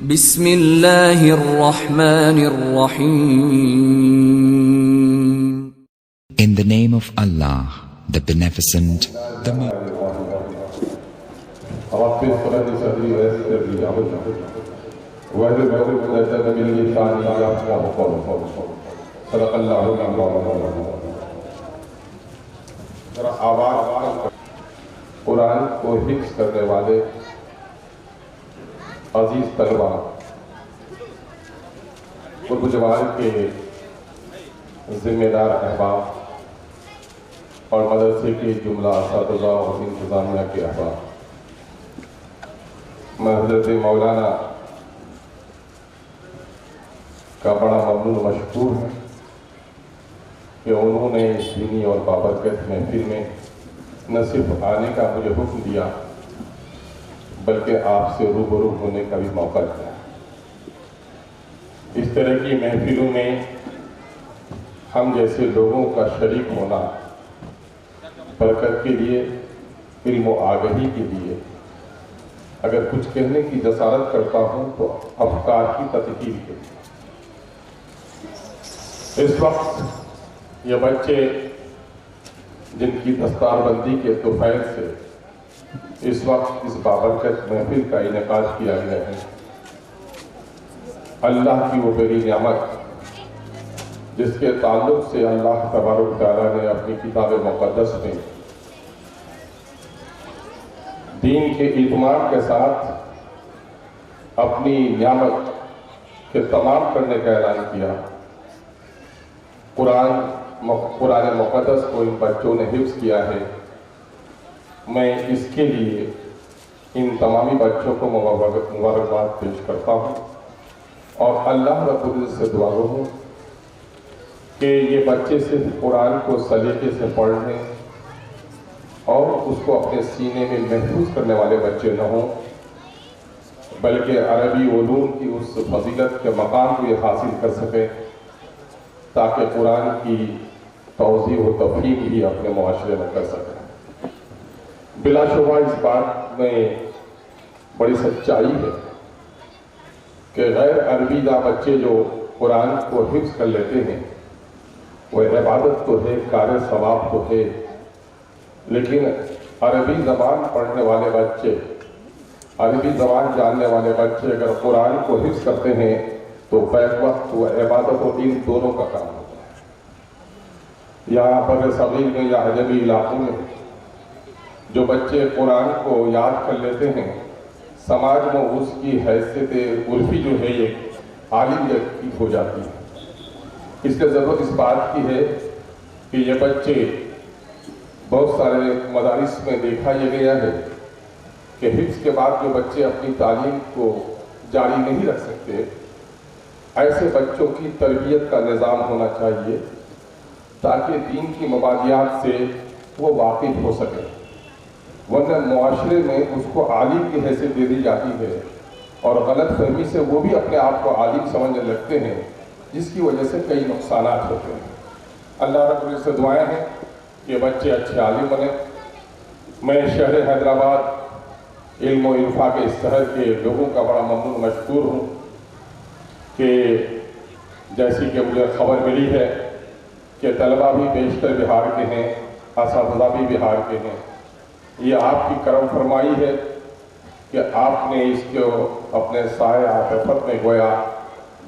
بسم اللہ الرحمن الرحیم. In the name of Allah, the Beneficent, the قرآن کو حفظ کرنے والے عزیز طلبہ، اردو کے ذمہ دار احباب اور مدرسے کے جملہ اساتذہ اور انتظامیہ کے احباب، میں حضرت مولانا کا بڑا ممنون مشکور ہوں کہ انہوں نے اس دینی اور بابرکت محفل میں نہ صرف آنے کا مجھے حکم دیا بلکہ آپ سے روبرو ہونے کا بھی موقع دیا۔ اس طرح کی محفلوں میں ہم جیسے لوگوں کا شریک ہونا برکت کے لیے، علم و آگہی کے لیے، اگر کچھ کہنے کی جسارت کرتا ہوں تو افکار کی تطہیر کے لیے۔ اس وقت یہ بچے جن کی دستار بندی کے طفیل سے اس وقت اس بابرکت محفل کا انعقاد کیا گیا ہے، اللہ کی وہ بڑی نعمت جس کے تعلق سے اللہ تبارک و تعالیٰ نے اپنی کتاب مقدس میں دین کے اہتمام کے ساتھ اپنی نعمت کے تمام کرنے کا اعلان کیا۔ قرآن مقدس کو ان بچوں نے حفظ کیا ہے۔ میں اس کے لیے ان تمامی بچوں کو مبارکباد پیش کرتا ہوں اور اللہ رب العزت سے دعا ہوں کہ یہ بچے صرف قرآن کو سلیقے سے پڑھنے اور اس کو اپنے سینے میں محفوظ کرنے والے بچے نہ ہوں، بلکہ عربی علوم کی اس فضیلت کے مقام کو یہ حاصل کر سکے تاکہ قرآن کی توضیح و تفہیم بھی اپنے معاشرے میں کر سکے۔ بلا شبہ اس بات میں بڑی سچائی ہے کہ غیر عربی داں بچے جو قرآن کو حفظ کر لیتے ہیں وہ عبادت تو ہے، کار ثواب تو ہے، لیکن عربی زبان پڑھنے والے بچے، عربی زبان جاننے والے بچے اگر قرآن کو حفظ کرتے ہیں تو بیک وقت وہ عبادت و دین دونوں کا کام ہوتا ہے۔ یہاں پر صغیر میں یا عجمی علاقوں میں جو بچے قرآن کو یاد کر لیتے ہیں، سماج میں اس کی حیثیت عرفی جو ہے یہ عالم کی ہو جاتی ہے۔ اس کے ضرورت اس بات کی ہے کہ یہ بچے، بہت سارے مدارس میں دیکھا یہ گیا ہے کہ حفظ کے بعد جو بچے اپنی تعلیم کو جاری نہیں رکھ سکتے، ایسے بچوں کی تربیت کا نظام ہونا چاہیے تاکہ دین کی مبادیات سے وہ واقف ہو سکے، ورنہ معاشرے میں اس کو عالم کی حیثیت دے دی جاتی ہے اور غلط فہمی سے وہ بھی اپنے آپ کو عالم سمجھنے لگتے ہیں، جس کی وجہ سے کئی نقصانات ہوتے ہیں۔ اللہ رب العزت سے دعائیں ہیں کہ بچے اچھے عالم بنیں۔ میں شہر حیدرآباد علم و عرفا کے اس شہر کے لوگوں کا بڑا ممنون مشکور ہوں کہ جیسی کہ مجھے خبر ملی ہے کہ طلبہ بھی بیشتر بہار کے ہیں، اساتذہ بھی بہار کے ہیں۔ یہ آپ کی کرم فرمائی ہے کہ آپ نے اس کو اپنے سائے عاطفت میں گویا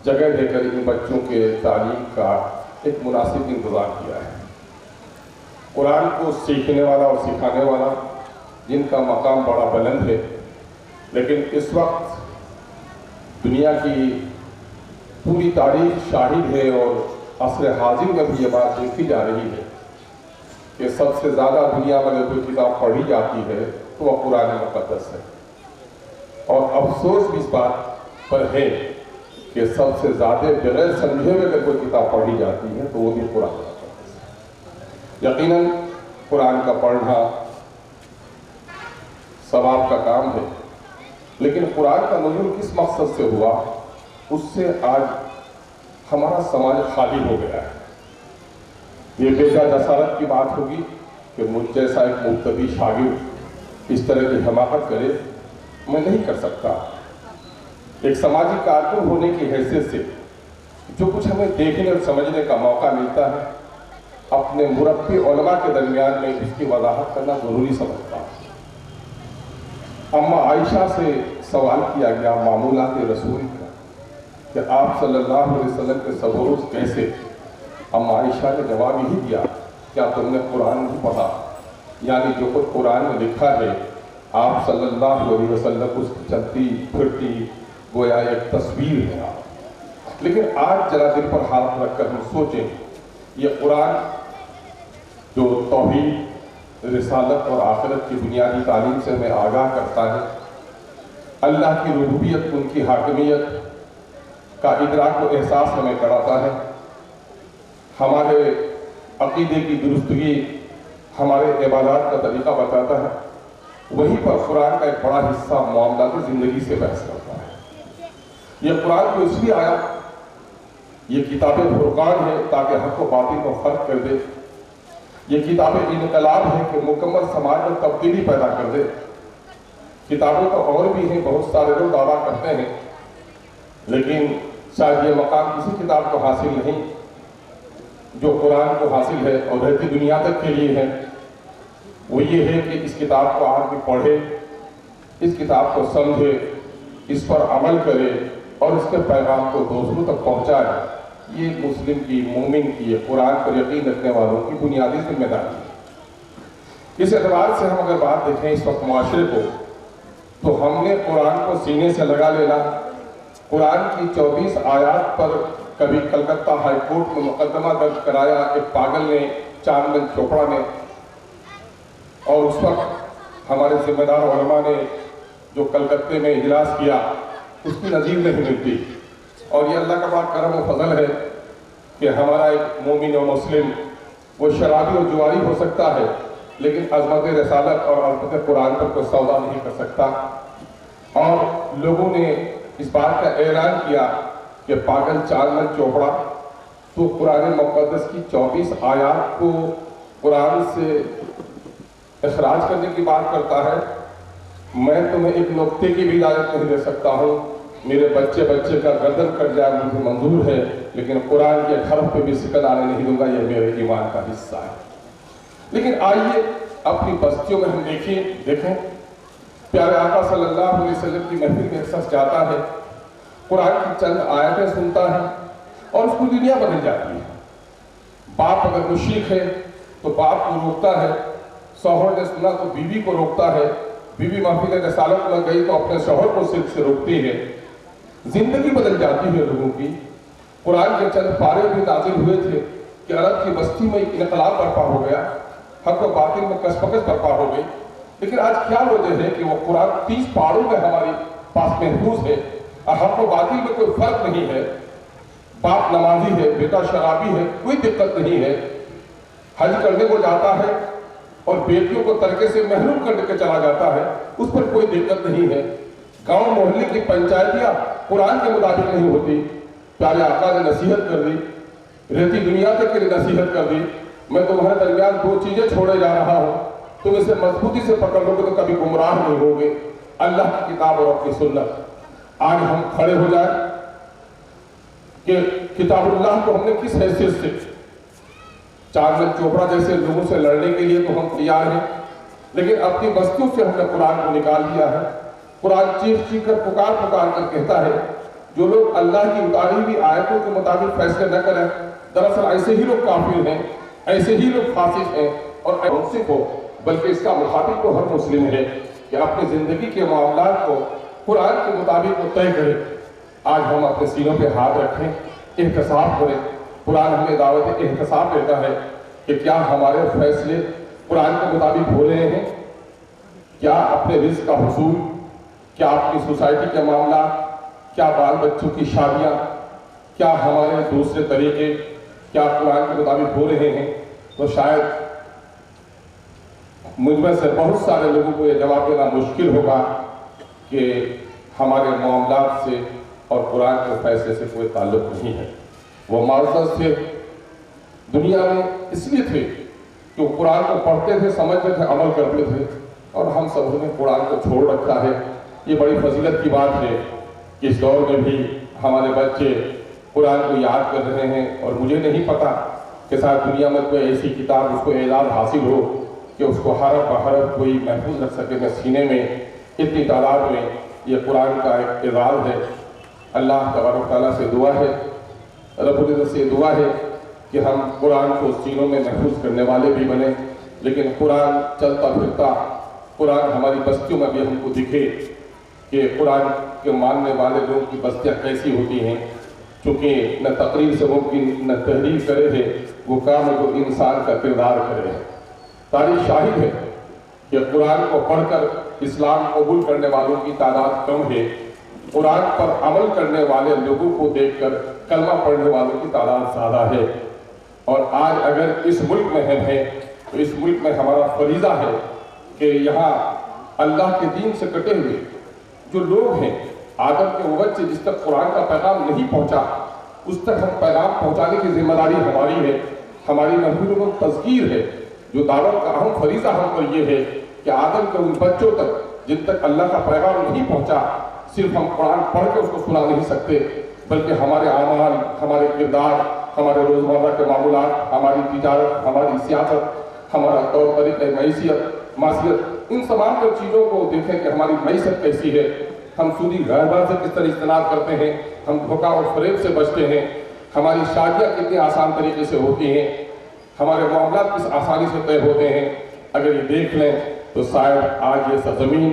جگہ دے کر ان بچوں کے تعلیم کا ایک مناسب انتظام کیا ہے۔ قرآن کو سیکھنے والا اور سکھانے والا جن کا مقام بڑا بلند ہے، لیکن اس وقت دنیا کی پوری تاریخ شاہد ہے اور عصر حاضر میں بھی یہ بات دیکھی جا رہی ہے کہ سب سے زیادہ دنیا میں جو کتاب پڑھی جاتی ہے تو وہ قرآن مقدس ہے، اور افسوس بھی اس بات پر ہے کہ سب سے زیادہ بغیر سمجھے ہوئے اگر کوئی کتاب پڑھی جاتی ہے تو وہ بھی قرآن مقدس ہے۔ یقیناً قرآن کا پڑھنا ثواب کا کام ہے، لیکن قرآن کا نزول کس مقصد سے ہوا، اس سے آج ہمارا سماج خالی ہو گیا ہے۔ یہ بے جا جسارت کی بات ہوگی کہ مجھ جیسا ایک مبتدی شاگرد اس طرح کی حماقت کرے، میں نہیں کر سکتا۔ ایک سماجی کارکن ہونے کی حیثیت سے جو کچھ ہمیں دیکھنے اور سمجھنے کا موقع ملتا ہے اپنے مربی علماء کے درمیان میں اس کی وضاحت کرنا ضروری سمجھتا ہوں۔ اما عائشہ سے سوال کیا گیا معمولات رسول کا کہ آپ صلی اللہ علیہ وسلم کے سبروز کیسے؟ اما عائشہ نے جواب یہی دیا، کیا تم نے قرآن نہیں پڑھا؟ یعنی جو کچھ قرآن میں لکھا ہے آپ صلی اللہ علیہ وسلم اس کی چلتی پھرتی گویا ایک تصویر ہے آپ۔ لیکن آج ذرا دل پر ہاتھ رکھ کر ہم سوچیں، یہ قرآن جو توحید، رسالت اور آخرت کی بنیادی تعلیم سے ہمیں آگاہ کرتا ہے، اللہ کی ربوبیت، ان کی حاکمیت کا ادراک و احساس ہمیں کراتا ہے، ہمارے عقیدے کی درستگی، ہمارے عبادات کا طریقہ بتاتا ہے، وہیں پر قرآن کا ایک بڑا حصہ معاملات زندگی سے بحث کرتا ہے۔ یہ قرآن کو اس لیے آیا، یہ کتاب فرقان ہے تاکہ حق و باطل کو فرق کر دے، یہ کتاب انقلاب ہے کہ مکمل سماج میں تبدیلی پیدا کر دے۔ کتابوں کا اور بھی ہیں، بہت سارے لوگ دعویٰ کرتے ہیں، لیکن شاید یہ مقام کسی کتاب کو حاصل نہیں جو قرآن کو حاصل ہے اور رہتی دنیا تک کے لیے ہے۔ وہ یہ ہے کہ اس کتاب کو آدمی پڑھے، اس کتاب کو سمجھے، اس پر عمل کرے اور اس کے پیغام کو دوسروں تک پہنچائے۔ یہ مسلم کی، مومن کی، قرآن پر یقین رکھنے والوں کی بنیادی ذمہ داری ہے۔ اس اعتبار سے ہم اگر بات دیکھیں اس وقت معاشرے کو، تو ہم نے قرآن کو سینے سے لگا لینا، قرآن کی 24 آیات پر کبھی کلکتہ ہائی کورٹ میں مقدمہ درج کرایا ایک پاگل نے، چاندن چوپڑا نے، اور اس وقت ہمارے ذمہ دار علماء نے جو کلکتے میں اجلاس کیا اس کی نظیر نہیں ملتی۔ اور یہ اللہ کا بڑا کرم و فضل ہے کہ ہمارا ایک مومن و مسلم وہ شرابی اور جواری ہو سکتا ہے لیکن عظمت رسالت اور عظمت قرآن پر کوئی سودا نہیں کر سکتا۔ اور لوگوں نے اس بات کا اعلان کیا کہ پاگل چاندن چوپڑا تو قرآن مقدس کی 24 آیات کو قرآن سے اخراج کرنے کی بات کرتا ہے۔ میں تمہیں ایک نقطے کی بھی اجازت نہیں دے سکتا ہوں، میرے بچے کا گردن کٹ جائے مجھے منظور ہے، لیکن قرآن کے حرف پہ بھی سکن آنے نہیں دوں گا، یہ میرے ایمان کا حصہ ہے۔ لیکن آئیے اپنی بستیوں میں ہم دیکھیں پیارے آقا صلی اللہ علیہ وسلم کی محفل میں شخص جاتا ہے، قرآن کی چند آیتیں سنتا ہے اور اس کو دنیا بدل جاتی ہے۔ باپ اگر مشرک ہے تو باپ کو روکتا ہے، شوہر نے سنا تو بیوی کو روکتا ہے، بیوی محفل رسالت میں گئی تو اپنے شوہر کو صرف سے روکتی ہے۔ زندگی بدل جاتی ہے لوگوں کی۔ قرآن کے چند پارے بھی نازل ہوئے تھے کہ عرب کی بستی میں ایک انقلاب برپا ہو گیا، حق و باطل میں کش مکش برپا ہو گئی۔ لیکن آج کیا وجہ ہے کہ وہ قرآن 30 پاروں میں ہماری پاس محفوظ ہے اور حق و باطل میں کوئی فرق نہیں ہے، باپ نمازی ہے، بیٹا شرابی ہے، کوئی دقت نہیں ہے، حج کرنے کو جاتا ہے اور بیٹیوں کو ترکے سے محروم کر کے چلا جاتا ہے، اس پر کوئی دقت نہیں ہے۔ گاؤں محلے کی پنچایتیاں قرآن کے مطابق نہیں ہوتی۔ پیارے آقا نے نصیحت کر دی، رہتی دنیا تک کے لیے نصیحت کر دی، میں تمہارے درمیان 2 چیزیں چھوڑے جا رہا ہوں، تم اسے مضبوطی سے پکڑ لو گے تو کبھی گمراہ نہیں ہوگے، اللہ کی کتاب اور اپنی سنت۔ آج ہم کھڑے ہو جائیں کہ کتاب اللہ کو ہم نے کس حیثیت سے، چاندن چوپڑا جیسے لوگوں سے لڑنے کے لیے تو ہم تیار ہیں، لیکن اپنی بستیوں سے ہم نے قرآن کو نکال دیا ہے۔ قرآن چیخ چیخ کر پکار کر کہتا ہے جو لوگ اللہ کی اتاری ہوئی آیتوں کے مطابق فیصلے نہ کریں، دراصل ایسے ہی لوگ کافر ہیں، ایسے ہی لوگ فاسق ہیں اور منصف ہو، بلکہ اس کا مخاطب تو ہر مسلم ہے کہ اپنی زندگی کے معاملات کو قرآن کے مطابق وہ طے کرے۔ آج ہم اپنے سینوں پہ ہاتھ رکھیں، احتساب کریں۔ قرآن ہمیں دعوت احتساب دیتا ہے کہ کیا ہمارے فیصلے قرآن کے مطابق ہو رہے ہیں؟ کیا اپنے رزق کا حصول، کیا اپنی سوسائٹی کے معاملات، کیا بال بچوں کی شادیاں، کیا ہمارے دوسرے طریقے کیا قرآن کے مطابق ہو رہے ہیں؟ تو شاید مجھ میں سے بہت سارے لوگوں کو یہ جواب دینا مشکل ہوگا کہ ہمارے معاملات سے اور قرآن کے فیصلے سے کوئی تعلق نہیں ہے۔ وہ معزز تھے، دنیا میں اس لیے تھے کہ وہ قرآن کو پڑھتے تھے، سمجھتے تھے، عمل کرتے تھے، اور ہم سب نے قرآن کو چھوڑ رکھا ہے۔ یہ بڑی فضیلت کی بات ہے کہ اس دور میں بھی ہمارے بچے قرآن کو یاد کر رہے ہیں، اور مجھے نہیں پتا کہ شاید دنیا میں کوئی ایسی کتاب اس کو اعزاز حاصل ہو کہ اس کو حرف بحرف کوئی محفوظ رکھ سکے میں سینے میں۔ اتنی تعداد میں یہ قرآن کا ایک اعزاز ہے۔ اللہ تبارک تعالیٰ سے دعا ہے، رب العزت سے دعا ہے کہ ہم قرآن کو سینوں میں محفوظ کرنے والے بھی بنیں، لیکن قرآن چلتا پھرتا، قرآن ہماری بستیوں میں بھی ہم کو دکھے کہ قرآن کے ماننے والے لوگوں کی بستیاں کیسی ہوتی ہیں، چونکہ نہ تقریر سے ممکن نہ تحریر کرے ہے وہ کام جو انسان کا کردار کرے ہے۔ تاریخ شاہد ہے کہ قرآن کو پڑھ کر اسلام قبول کرنے والوں کی تعداد کم ہے، قرآن پر عمل کرنے والے لوگوں کو دیکھ کر کلمہ پڑھنے والوں کی تعداد زیادہ ہے۔ اور آج اگر اس ملک میں ہم ہیں تو اس ملک میں ہمارا فریضہ ہے کہ یہاں اللہ کے دین سے کٹے ہوئے جو لوگ ہیں، آدم کے وقت سے جس تک قرآن کا پیغام نہیں پہنچا اس تک ہم پیغام پہنچانے کی ذمہ داری ہماری ہے، ہماری محفوظ و تذکیر ہے۔ جو دعوت کا اہم فریضہ ہم پر یہ ہے کہ آدم کے ان بچوں تک جن تک اللہ کا پیغام نہیں پہنچا، صرف ہم قرآن پڑھ کے اس کو سنا نہیں سکتے، بلکہ ہمارے اعمال، ہمارے کردار، ہمارے روزمرہ کے معمولات، ہماری تجارت، ہماری سیاست، ہمارا طور طریقہ معیشت، ان تمام چیزوں کو دیکھیں کہ ہماری معیشت کیسی ہے، ہم سودی غیبت سے کس طرح اجتناب کرتے ہیں، ہم دھوکہ اور فریب سے بچتے ہیں، ہماری شادیاں کتنی آسان طریقے سے ہوتی ہیں، ہمارے معاملات کس آسانی سے طے ہوتے ہیں۔ اگر یہ دیکھ لیں تو شاید آج یہ سرزمین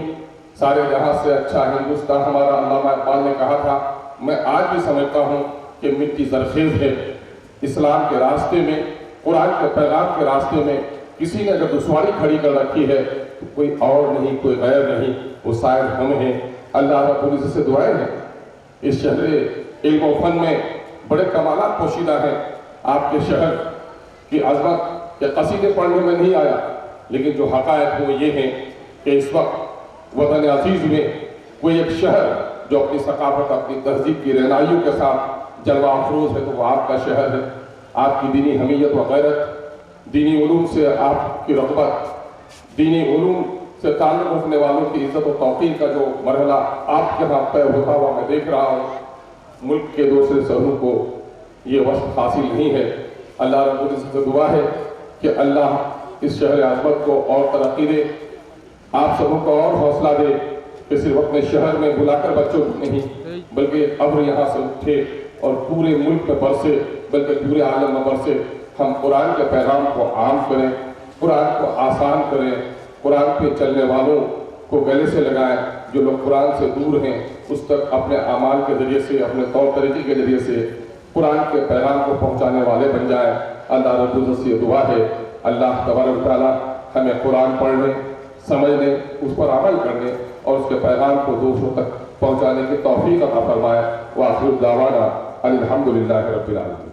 سارے جہاں سے اچھا ہندوستان، ہمارا علامہ اقبال نے کہا تھا، میں آج بھی سمجھتا ہوں کہ مٹی زرخیز ہے۔ اسلام کے راستے میں، قرآن کے پیغام کے راستے میں کسی نے اگر دشواری کھڑی کر رکھی ہے تو کوئی اور نہیں، کوئی غیر نہیں، وہ شاید ہم ہیں۔ اللہ رب العزت سے دعائیں ہیں، اس شہر علم و فن میں بڑے کمالات پوشیدہ ہیں۔ آپ کے شہر کی عظمت کے قصیدے پڑھنے میں نہیں آیا، لیکن جو حقائق وہ یہ ہیں کہ اس وقت وطن عزیز میں کوئی ایک شہر جو اپنی ثقافت، اپنی تہذیب کی رہنائیوں کے ساتھ جلوہ افروز ہے تو وہ آپ کا شہر ہے۔ آپ کی دینی حمیت و غیرت، دینی علوم سے آپ کی رغبت، دینی علوم سے تعلق رکھنے والوں کی عزت و توقیر کا جو مرحلہ آپ کے ہاں طے ہوتا ہوا میں دیکھ رہا ہوں۔ ملک کے دوسرے شہروں کو یہ وصف حاصل نہیں ہے۔ اللہ رب العزت سے دعا ہے کہ اللہ اس شہر عظمت کو اور ترقی دے، آپ سبوں کو اور حوصلہ دے کہ صرف اپنے شہر میں بلا کر بچوں کو نہیں بلکہ ابر یہاں سے اٹھے اور پورے ملک میں برسے، بلکہ پورے عالم میں برسے۔ ہم قرآن کے پیغام کو عام کریں، قرآن کو آسان کریں، قرآن پہ چلنے والوں کو گلے سے لگائیں، جو لوگ قرآن سے دور ہیں اس تک اپنے اعمال کے ذریعے سے، اپنے طور طریقے کے ذریعے سے قرآن کے پیغام کو پہنچانے والے بن جائیں۔ اللہ رب العزت سے دعا ہے اللہ تبارک تعالیٰ ہمیں قرآن پڑھنے، سمجھنے، اس پر عمل کرنے اور اس کے پیغام کو دوسروں تک پہنچانے کی توفیق عطا فرمائے۔ وآخر دعوانا الحمدللہ رب العالمین۔